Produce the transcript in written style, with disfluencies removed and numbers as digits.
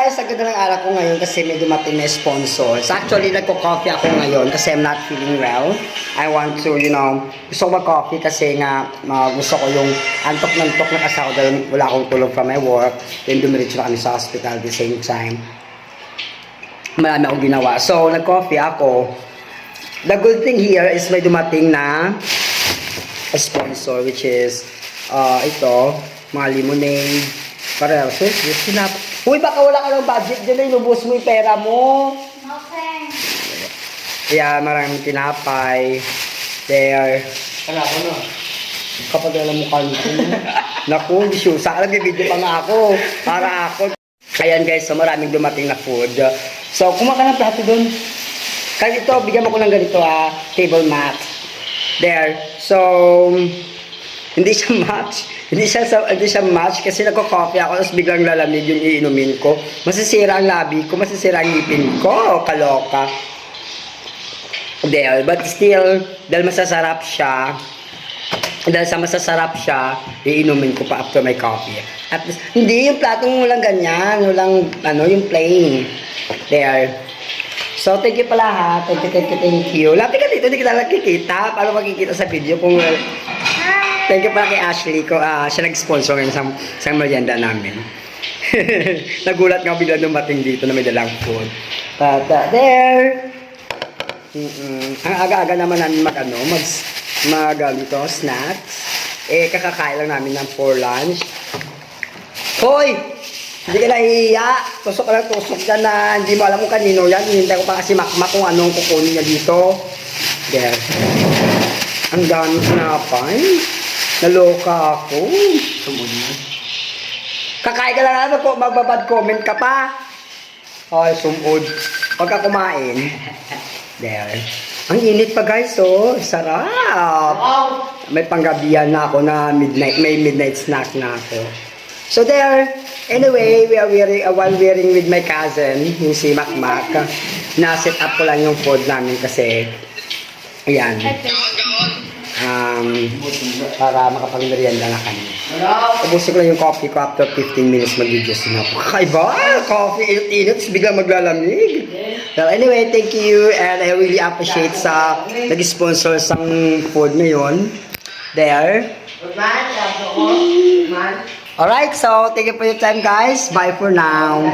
guys, ang ganda ng araw ko ngayon kasi may dumating na sponsor. So actually, nagko-coffee ako ngayon kasi I'm not feeling well. I want to, gusto ko mag-coffee kasi nga gusto ko yung antok na kasi ako dahil wala akong tulog from my work. Then dumiretso na kami sa hospital at the same time. Marami akong ginawa. So, nag-coffee ako. The good thing here is may dumating na sponsor which is ito, mga lemonade. Pareho, so, sinap. Uy, baka wala ka ng budget dyan na inubos mo yung pera mo. Okay. Kaya maraming tinapay. There. Kala ko na. Kapag alam mo kanito. Naku, di siya. Saan nagbibidyo pa nga ako. Para ako. Ayan guys, so maraming dumating na food. So, kumaka ng plato dun. Kasi ito, bigyan mo ko ng ganito table mat. There. So, hindi siya match. Hindi siya match kasi nagko-coffee ako tapos biglang lalamig yung iinumin ko. Masisira ang labi ko, masisira ang ngipin ko. Kaloka. There. But still, dahil masasarap siya, iinumin ko pa after my coffee. At least, hindi yung platong walang ganyan, walang yung plain. There. So, thank you pala ha. Thank you. Lapit ka dito, hindi kita nakikita. Paano makikita sa video kung... Thank you pala kay Ashley ko. Siya nag-sponsor ngayon sa merienda namin. Nagulat nga bigla dumating dito na may dalang food. There. Ang aga-aga naman namin snacks. Kakakain lang namin ng for lunch. Hoy! Hindi ka nahihiya. Tusok ka lang tusok dyan na hindi mo alam kung kanino yan. Hinintay ko pa kasi makmak kung anong kukunin niya dito. There. Ang dami sinapay. Naloka ako. Kakain ka lang magbabad comment ka pa. Ay, sumod. Huwag ka kumain. There. Ang init pa guys, oh. Sarap. May panggabihan na ako na may midnight snack na ako. So there. Anyway, while wearing with my cousin, yung si Makmak, na-set up ko lang yung food namin kasi, ayan. Para makapag-merienda na kami. Ubusin ko lang yung coffee ko after 15 minutes mag-videos na ako. Kakaiba! Coffee, init-init, biglang maglalamig. Well, anyway, thank you and I really appreciate sa nag-sponsor sa food ngayon. There. Alright, so thank you for your time guys. Bye for now.